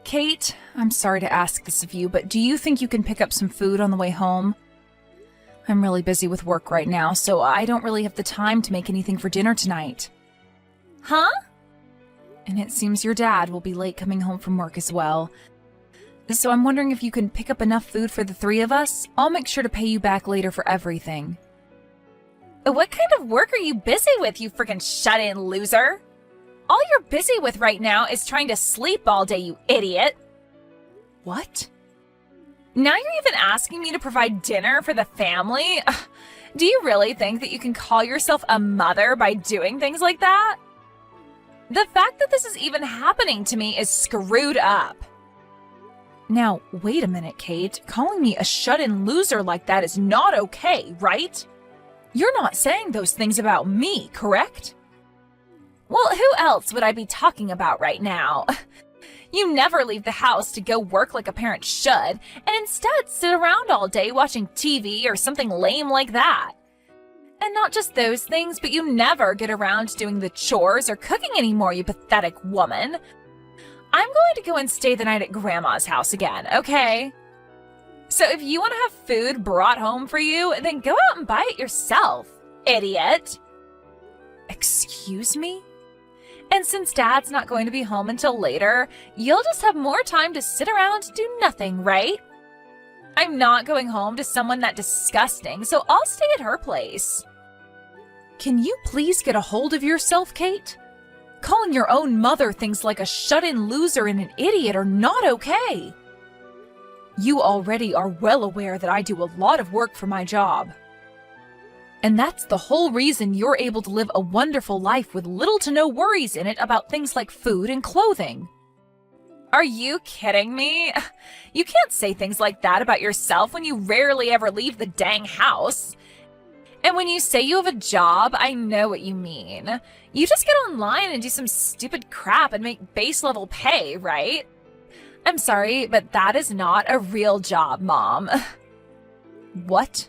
Kate, I'm sorry to ask this of you, but do you think you can pick up some food on the way home? I'm really busy with work right now, so I don't really have the time to make anything for dinner tonight. Huh? And it seems your dad will be late coming home from work as well. So I'm wondering if you can pick up enough food for the three of us. I'll make sure to pay you back later for everything. What kind of work are you busy with, you freaking shut-in loser? All you're busy with right now is trying to sleep all day, you idiot. What? Now you're even asking me to provide dinner for the family? Ugh, do you really think that you can call yourself a mother by doing things like that? The fact that this is even happening to me is screwed up. Now, wait a minute, Kate. Calling me a shut-in loser like that is not okay, right? You're not saying those things about me, correct? Well, who else would I be talking about right now? You never leave the house to go work like a parent should, and instead sit around all day watching TV or something lame like that. And not just those things, but you never get around doing the chores or cooking anymore, you pathetic woman. I'm going to go and stay the night at Grandma's house again, okay? So if you want to have food brought home for you, then go out and buy it yourself, idiot. Excuse me? And since Dad's not going to be home until later, you'll just have more time to sit around and do nothing, right? I'm not going home to someone that disgusting, so I'll stay at her place. Can you please get a hold of yourself, Kate? Calling your own mother things like a shut-in loser and an idiot are not okay. You already are well aware that I do a lot of work for my job. And that's the whole reason you're able to live a wonderful life with little to no worries in it about things like food and clothing. Are you kidding me? You can't say things like that about yourself when you rarely ever leave the dang house. And when you say you have a job, I know what you mean. You just get online and do some stupid crap and make base level pay, right? I'm sorry, but that is not a real job, Mom. What?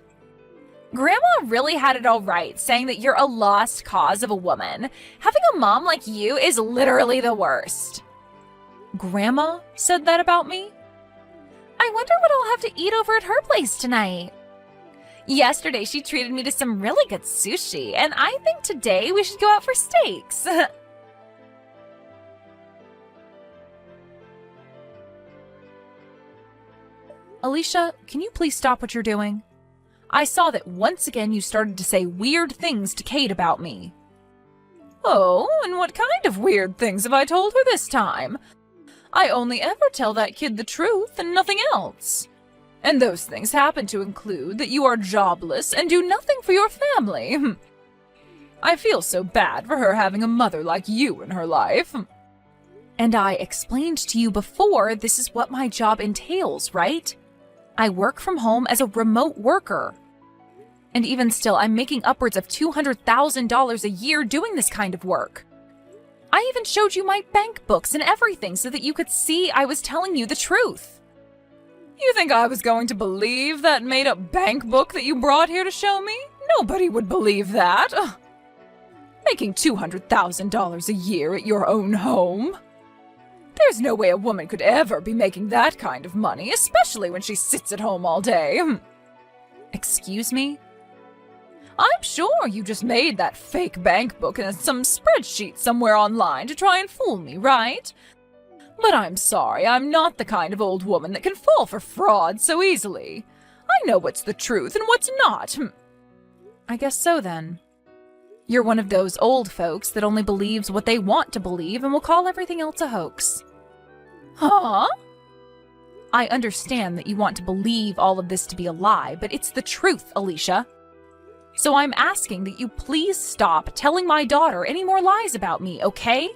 Grandma really had it all right, saying that you're a lost cause of a woman. Having a mom like you is literally the worst. Grandma said that about me? I wonder what I'll have to eat over at her place tonight. Yesterday, she treated me to some really good sushi, and I think today we should go out for steaks. Alicia, can you please stop what you're doing? I saw that once again you started to say weird things to Kate about me. Oh, and what kind of weird things have I told her this time? I only ever tell that kid the truth and nothing else. And those things happen to include that you are jobless and do nothing for your family. I feel so bad for her having a mother like you in her life. And I explained to you before this is what my job entails, right? I work from home as a remote worker. And even still, I'm making upwards of $200,000 a year doing this kind of work. I even showed you my bank books and everything so that you could see I was telling you the truth. You think I was going to believe that made-up bank book that you brought here to show me? Nobody would believe that. Ugh. Making $200,000 a year at your own home? There's no way a woman could ever be making that kind of money, especially when she sits at home all day. Excuse me? I'm sure you just made that fake bank book in some spreadsheet somewhere online to try and fool me, right? But I'm sorry, I'm not the kind of old woman that can fall for fraud so easily. I know what's the truth and what's not. I guess so then. You're one of those old folks that only believes what they want to believe and will call everything else a hoax. Huh? I understand that you want to believe all of this to be a lie, but it's the truth, Alicia. So I'm asking that you please stop telling my daughter any more lies about me, okay?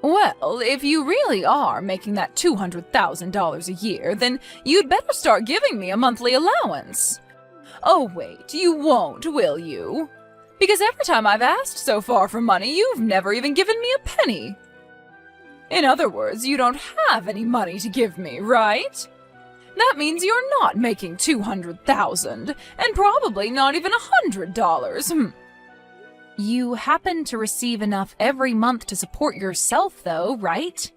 Well, if you really are making that $200,000 a year, then you'd better start giving me a monthly allowance. Oh wait, you won't, will you? Because every time I've asked so far for money, you've never even given me a penny. In other words, you don't have any money to give me, right? That means you're not making $200,000, and probably not even $100. You happen to receive enough every month to support yourself, though, right?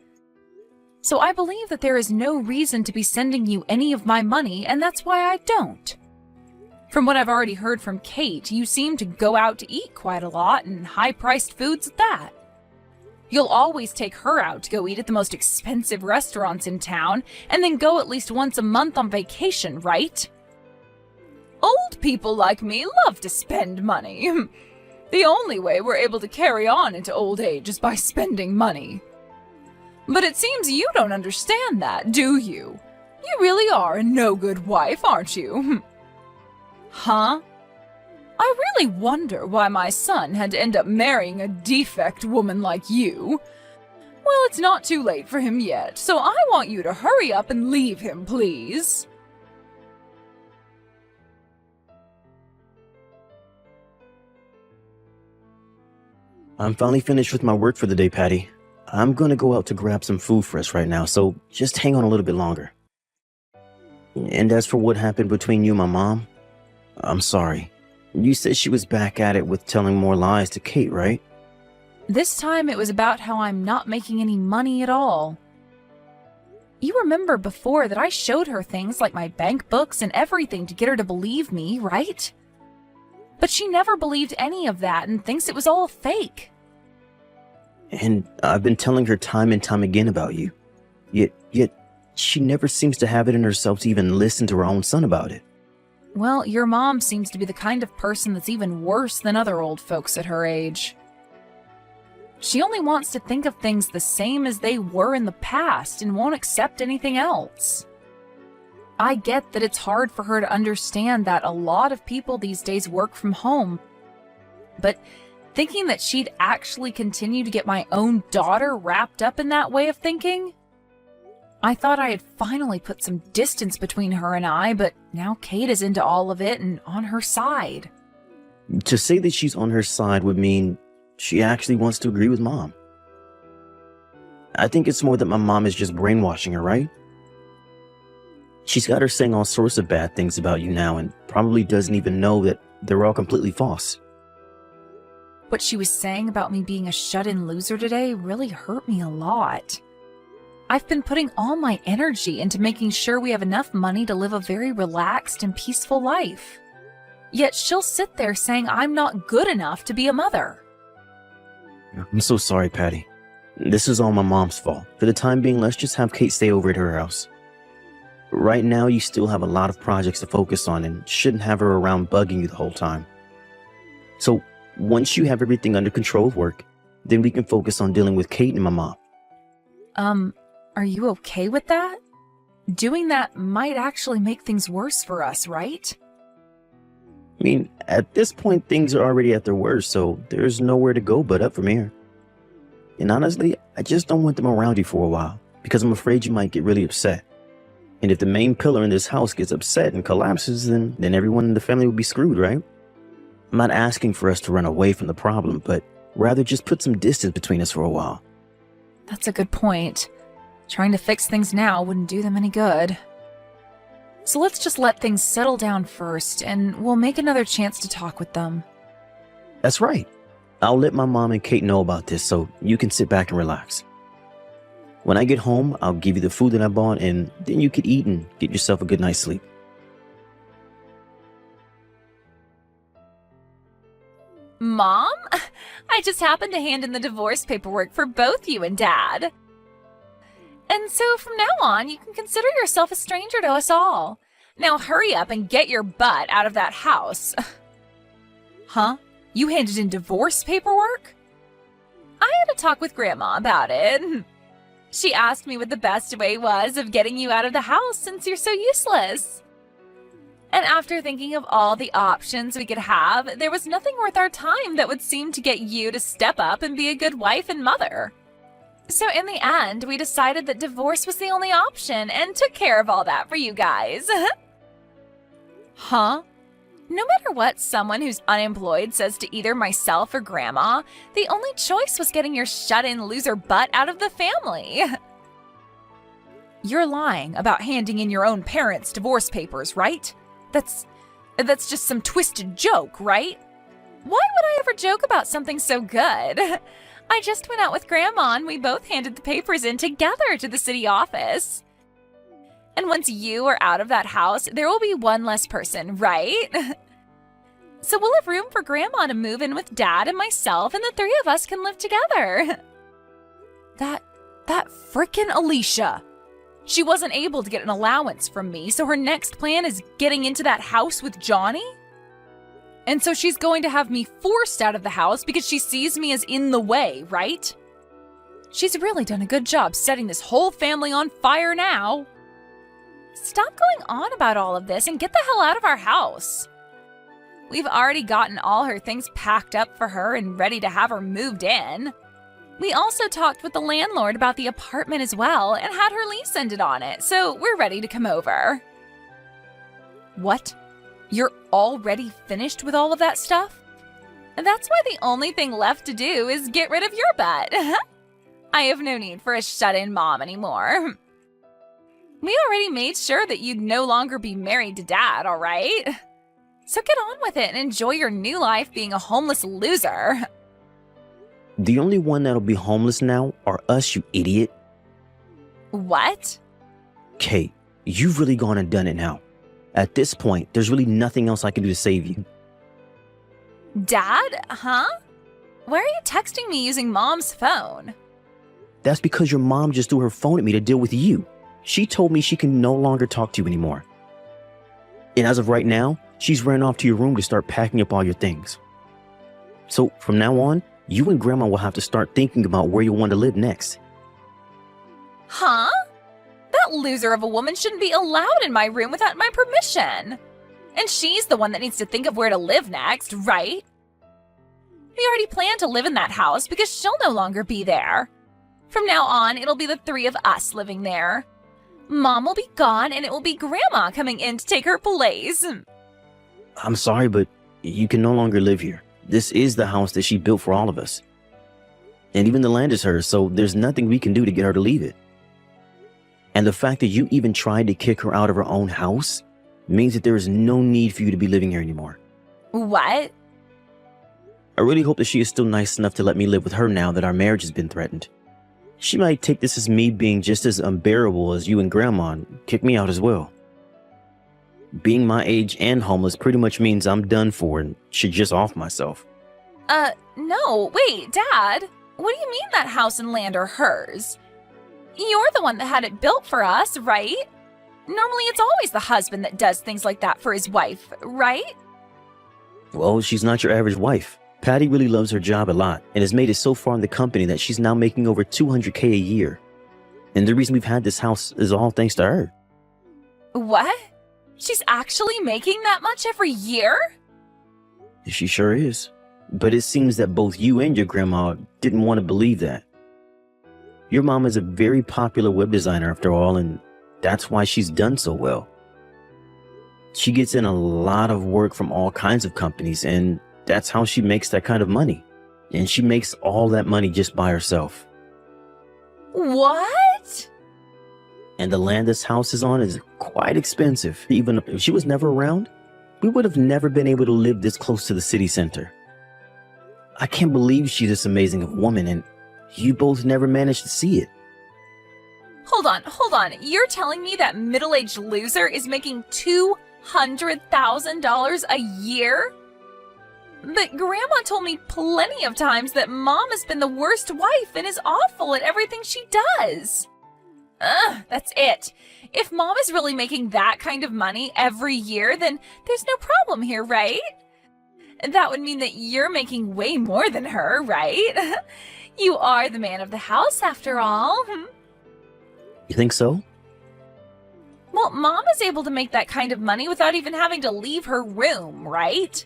So I believe that there is no reason to be sending you any of my money, and that's why I don't. From what I've already heard from Kate, you seem to go out to eat quite a lot, and high-priced foods at that. You'll always take her out to go eat at the most expensive restaurants in town, and then go at least once a month on vacation, right? Old people like me love to spend money. The only way we're able to carry on into old age is by spending money. But it seems you don't understand that, do you? You really are a no-good wife, aren't you? Huh? I really wonder why my son had to end up marrying a defect woman like you. Well, it's not too late for him yet, so I want you to hurry up and leave him, please. I'm finally finished with my work for the day, Patty. I'm gonna go out to grab some food for us right now, so just hang on a little bit longer. And as for what happened between you and my mom, I'm sorry. You said she was back at it with telling more lies to Kate, right? This time it was about how I'm not making any money at all. You remember before that I showed her things like my bank books and everything to get her to believe me, right? But she never believed any of that and thinks it was all fake. And I've been telling her time and time again about you. Yet she never seems to have it in herself to even listen to her own son about it. Well, your mom seems to be the kind of person that's even worse than other old folks at her age. She only wants to think of things the same as they were in the past and won't accept anything else. I get that it's hard for her to understand that a lot of people these days work from home, but thinking that she'd actually continue to get my own daughter wrapped up in that way of thinking? I thought I had finally put some distance between her and I, but now Kate is into all of it and on her side. To say that she's on her side would mean she actually wants to agree with Mom. I think it's more that my mom is just brainwashing her, right? She's got her saying all sorts of bad things about you now and probably doesn't even know that they're all completely false. What she was saying about me being a shut-in loser today really hurt me a lot. I've been putting all my energy into making sure we have enough money to live a very relaxed and peaceful life. Yet she'll sit there saying I'm not good enough to be a mother. I'm so sorry, Patty. This is all my mom's fault. For the time being, let's just have Kate stay over at her house. Right now, you still have a lot of projects to focus on and shouldn't have her around bugging you the whole time. So, once you have everything under control of work, then we can focus on dealing with Kate and my mom. Are you okay with that? Doing that might actually make things worse for us, right? I mean, at this point, things are already at their worst, so there's nowhere to go but up from here. And honestly, I just don't want them around you for a while, because I'm afraid you might get really upset. And if the main pillar in this house gets upset and collapses, then everyone in the family will be screwed, right? I'm not asking for us to run away from the problem, but rather just put some distance between us for a while. That's a good point. Trying to fix things now wouldn't do them any good. So let's just let things settle down first, and we'll make another chance to talk with them. That's right. I'll let my mom and Kate know about this so you can sit back and relax. When I get home, I'll give you the food that I bought, and then you can eat and get yourself a good night's sleep. Mom? I just happened to hand in the divorce paperwork for both you and Dad. And so from now on, you can consider yourself a stranger to us all. Now hurry up and get your butt out of that house. Huh? You handed in divorce paperwork? I had a talk with Grandma about it. She asked me what the best way was of getting you out of the house since you're so useless. And after thinking of all the options we could have, there was nothing worth our time that would seem to get you to step up and be a good wife and mother. So in the end, we decided that divorce was the only option and took care of all that for you guys. Huh? No matter what someone who's unemployed says to either myself or Grandma, the only choice was getting your shut-in loser butt out of the family. You're lying about handing in your own parents' divorce papers, right? That's just some twisted joke, right? Why would I ever joke about something so good? I just went out with Grandma and we both handed the papers in together to the city office. And once you are out of that house, there will be one less person, right? So we'll have room for Grandma to move in with Dad and myself, and the three of us can live together. That frickin' Alicia. She wasn't able to get an allowance from me, so her next plan is getting into that house with Johnny? And so she's going to have me forced out of the house because she sees me as in the way, right? She's really done a good job setting this whole family on fire now. Stop going on about all of this and get the hell out of our house. We've already gotten all her things packed up for her and ready to have her moved in. We also talked with the landlord about the apartment as well and had her lease ended on it, so we're ready to come over. What? You're already finished with all of that stuff? That's why the only thing left to do is get rid of your butt. I have no need for a shut-in mom anymore. We already made sure that you'd no longer be married to Dad, all right? So get on with it and enjoy your new life being a homeless loser. The only one that'll be homeless now are us, you idiot. What? Kate, you've really gone and done it now. At this point, there's really nothing else I can do to save you. Dad? Huh? Why are you texting me using Mom's phone? That's because your mom just threw her phone at me to deal with you. She told me she can no longer talk to you anymore. And as of right now, she's ran off to your room to start packing up all your things. So from now on, you and Grandma will have to start thinking about where you want to live next. Huh? That loser of a woman shouldn't be allowed in my room without my permission. And she's the one that needs to think of where to live next, right? We already planned to live in that house because she'll no longer be there. From now on, it'll be the three of us living there. Mom will be gone and it will be Grandma coming in to take her place. I'm sorry, but you can no longer live here. This is the house that she built for all of us. And even the land is hers, so there's nothing we can do to get her to leave it. And the fact that you even tried to kick her out of her own house means that there is no need for you to be living here anymore. What? I really hope that she is still nice enough to let me live with her now that our marriage has been threatened. She might take this as me being just as unbearable as you and Grandma and kick me out as well. Being my age and homeless pretty much means I'm done for and should just off myself. No, wait, Dad. What do you mean that house and land are hers? You're the one that had it built for us, right? Normally it's always the husband that does things like that for his wife, right? Well, she's not your average wife. Patty really loves her job a lot and has made it so far in the company that she's now making over $200K a year. And the reason we've had this house is all thanks to her. What? She's actually making that much every year? She sure is. But it seems that both you and your grandma didn't want to believe that. Your mom is a very popular web designer after all, and that's why she's done so well. She gets in a lot of work from all kinds of companies, and that's how she makes that kind of money. And she makes all that money just by herself. What? And the land this house is on is quite expensive. Even if she was never around, we would have never been able to live this close to the city center. I can't believe she's this amazing of a woman, and you both never managed to see it. Hold on. You're telling me that middle-aged loser is making $200,000 a year? But Grandma told me plenty of times that Mom has been the worst wife and is awful at everything she does. That's it. If Mom is really making that kind of money every year, then there's no problem here, right? That would mean that you're making way more than her, right? You are the man of the house, after all. You think so? Well, Mom is able to make that kind of money without even having to leave her room, right?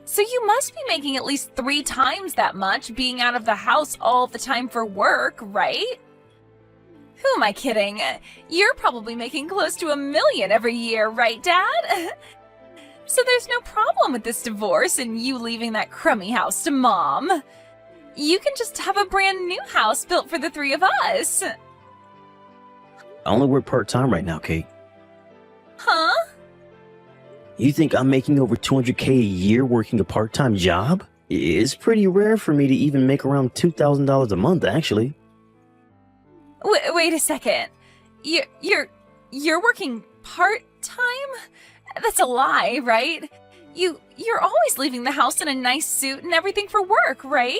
So you must be making at least 3 times that much being out of the house all the time for work, right? Who am I kidding? You're probably making close to $1 million every year, right, Dad? So there's no problem with this divorce and you leaving that crummy house to Mom. You can just have a brand new house built for the 3 of us. I only work part-time right now, Kate. Huh? You think I'm making over $200K a year working a part-time job? It's pretty rare for me to even make around $2,000 a month, actually. Wait a second. You're working part-time? That's a lie, right? You're always leaving the house in a nice suit and everything for work, right?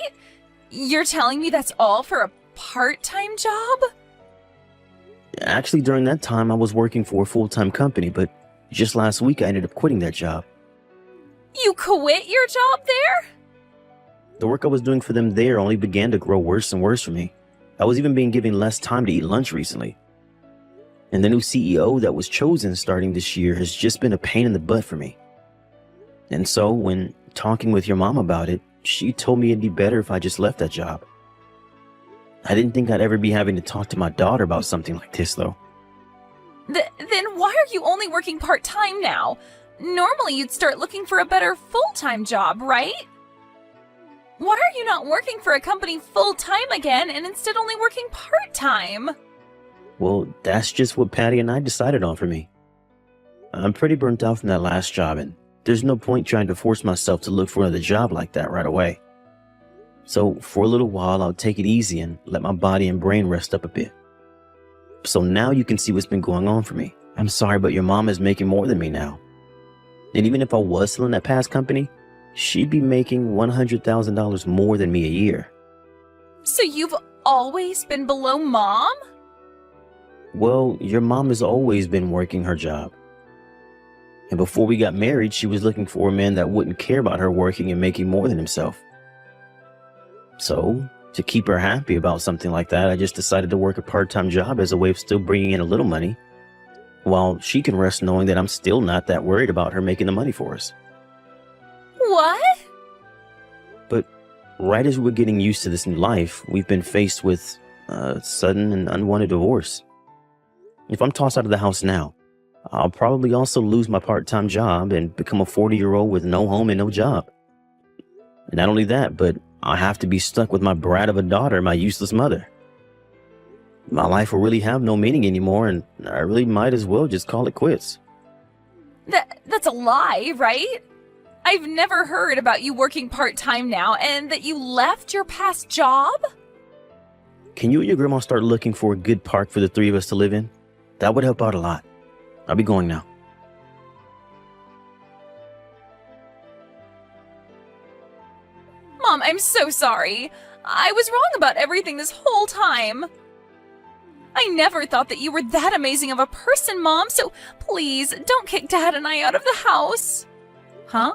You're telling me that's all for a part-time job? Actually, during that time, I was working for a full-time company, but just last week I ended up quitting that job. You quit your job there? The work I was doing for them there only began to grow worse and worse for me. I was even being given less time to eat lunch recently. And the new CEO that was chosen starting this year has just been a pain in the butt for me. And so, when talking with your mom about it, she told me it'd be better if I just left that job. I didn't think I'd ever be having to talk to my daughter about something like this, though. Then why are you only working part-time now? Normally you'd start looking for a better full-time job, right? Why are you not working for a company full-time again and instead only working part-time? Well, that's just what Patty and I decided on for me. I'm pretty burnt out from that last job, and there's no point trying to force myself to look for another job like that right away. So for a little while, I'll take it easy and let my body and brain rest up a bit. So now you can see what's been going on for me. I'm sorry, but your mom is making more than me now. And even if I was still in that past company, she'd be making $100,000 more than me a year. So you've always been below Mom? Well, your mom has always been working her job. And before we got married, she was looking for a man that wouldn't care about her working and making more than himself. So, to keep her happy about something like that, I just decided to work a part-time job as a way of still bringing in a little money, while she can rest knowing that I'm still not that worried about her making the money for us. What? But right as we're getting used to this new life, we've been faced with a sudden and unwanted divorce. If I'm tossed out of the house now, I'll probably also lose my part-time job and become a 40-year-old with no home and no job. And not only that, but I'll have to be stuck with my brat of a daughter, my useless mother. My life will really have no meaning anymore, and I really might as well just call it quits. That's a lie, right? I've never heard about you working part-time now and that you left your past job? Can you and your grandma start looking for a good park for the three of us to live in? That would help out a lot. I'll be going now. Mom, I'm so sorry. I was wrong about everything this whole time. I never thought that you were that amazing of a person, Mom, so please don't kick Dad and I out of the house. Huh?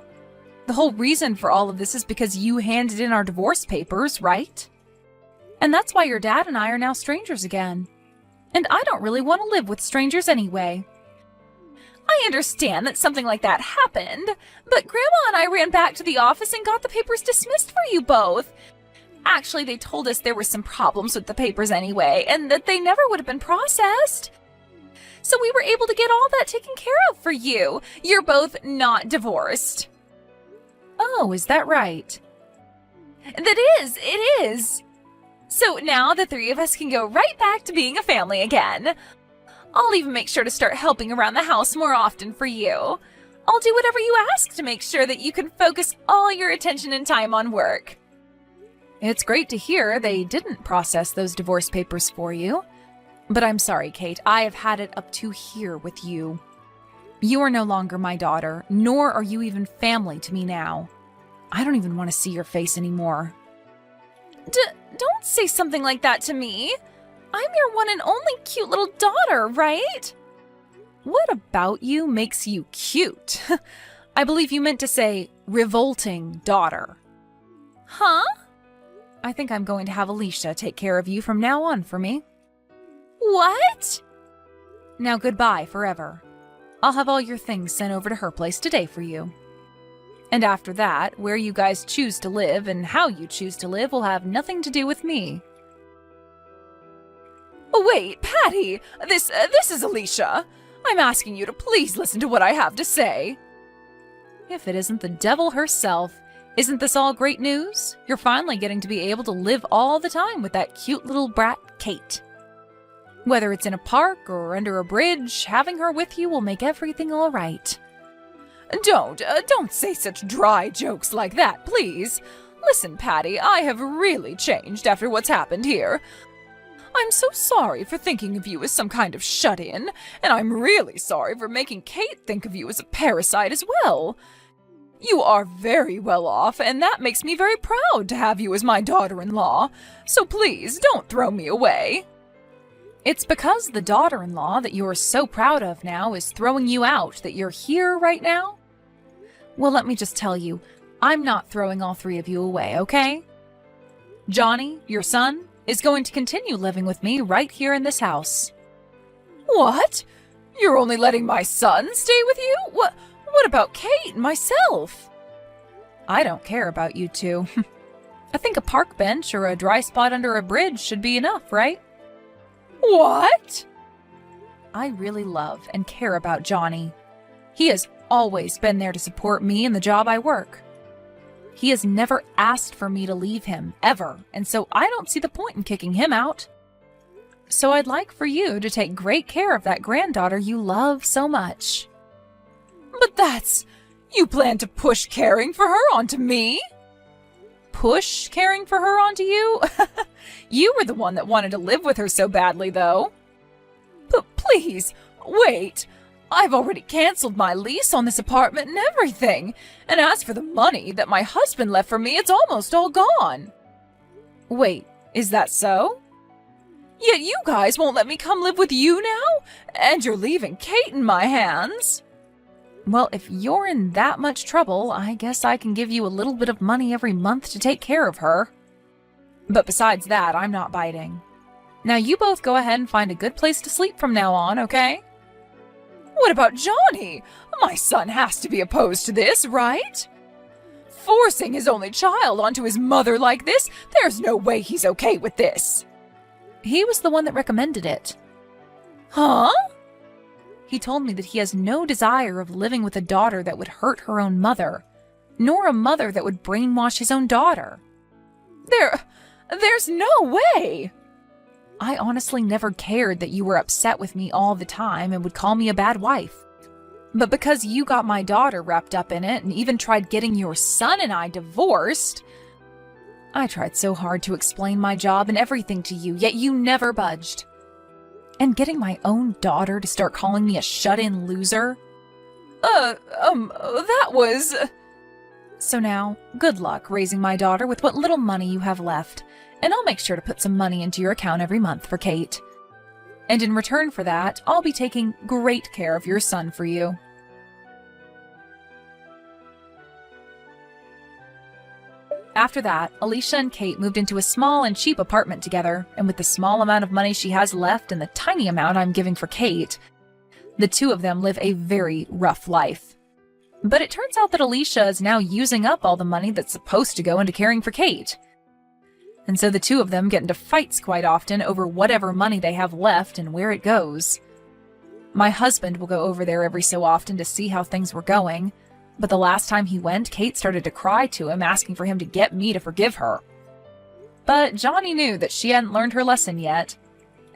The whole reason for all of this is because you handed in our divorce papers, right? And that's why your dad and I are now strangers again. And I don't really want to live with strangers anyway. I understand that something like that happened, but Grandma and I ran back to the office and got the papers dismissed for you both. Actually, they told us there were some problems with the papers anyway, and that they never would have been processed. So we were able to get all that taken care of for you. You're both not divorced. Oh, is that right? It is. So now the three of us can go right back to being a family again. I'll even make sure to start helping around the house more often for you. I'll do whatever you ask to make sure that you can focus all your attention and time on work. It's great to hear they didn't process those divorce papers for you. But I'm sorry, Kate, I have had it up to here with you. You are no longer my daughter, nor are you even family to me now. I don't even want to see your face anymore. Don't say something like that to me. I'm your one and only cute little daughter, right? What about you makes you cute? I believe you meant to say revolting daughter. Huh? I think I'm going to have Alicia take care of you from now on for me. What? Now goodbye forever. I'll have all your things sent over to her place today for you. And after that, where you guys choose to live and how you choose to live will have nothing to do with me. Wait, Patty! This is Alicia. I'm asking you to please listen to what I have to say. If it isn't the devil herself, isn't this all great news? You're finally getting to be able to live all the time with that cute little brat, Kate. Whether it's in a park or under a bridge, having her with you will make everything all right. Don't say such dry jokes like that, please. Listen, Patty, I have really changed after what's happened here. I'm so sorry for thinking of you as some kind of shut-in, and I'm really sorry for making Kate think of you as a parasite as well. You are very well off, and that makes me very proud to have you as my daughter-in-law, so please don't throw me away. It's because the daughter-in-law that you're so proud of now is throwing you out that you're here right now? Well, let me just tell you, I'm not throwing all three of you away, okay? Johnny, your son, is going to continue living with me right here in this house. What? You're only letting my son stay with you? What about Kate and myself? I don't care about you two. I think a park bench or a dry spot under a bridge should be enough, right? What? I really love and care about Johnny. He has always been there to support me in the job I work. He has never asked for me to leave him, ever, and so I don't see the point in kicking him out. So I'd like for you to take great care of that granddaughter you love so much. But you plan to push caring for her onto me? Push caring for her onto you? You were the one that wanted to live with her so badly, though. But please, wait. I've already canceled my lease on this apartment and everything. And as for the money that my husband left for me, it's almost all gone. Wait, is that so? Yet you guys won't let me come live with you now? And you're leaving Kate in my hands? Well, if you're in that much trouble, I guess I can give you a little bit of money every month to take care of her. But besides that, I'm not biting. Now you both go ahead and find a good place to sleep from now on, okay? What about Johnny? My son has to be opposed to this, right? Forcing his only child onto his mother like this, there's no way he's okay with this. He was the one that recommended it. Huh? He told me that he has no desire of living with a daughter that would hurt her own mother, nor a mother that would brainwash his own daughter. There's no way! I honestly never cared that you were upset with me all the time and would call me a bad wife. But because you got my daughter wrapped up in it and even tried getting your son and I divorced, I tried so hard to explain my job and everything to you, yet you never budged. And getting my own daughter to start calling me a shut-in loser? That was... So now, good luck raising my daughter with what little money you have left, and I'll make sure to put some money into your account every month for Kate. And in return for that, I'll be taking great care of your son for you. After that, Alicia and Kate moved into a small and cheap apartment together, and with the small amount of money she has left and the tiny amount I'm giving for Kate, the two of them live a very rough life. But it turns out that Alicia is now using up all the money that's supposed to go into caring for Kate. And so the two of them get into fights quite often over whatever money they have left and where it goes. My husband will go over there every so often to see how things were going, but the last time he went, Kate started to cry to him, asking for him to get me to forgive her. But Johnny knew that she hadn't learned her lesson yet,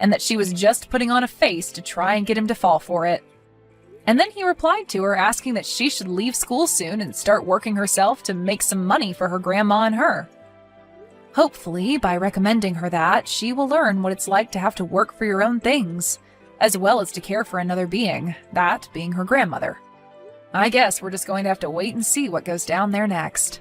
and that she was just putting on a face to try and get him to fall for it. And then he replied to her, asking that she should leave school soon and start working herself to make some money for her grandma and her. Hopefully, by recommending her that, she will learn what it's like to have to work for your own things, as well as to care for another being, that being her grandmother. I guess we're just going to have to wait and see what goes down there next.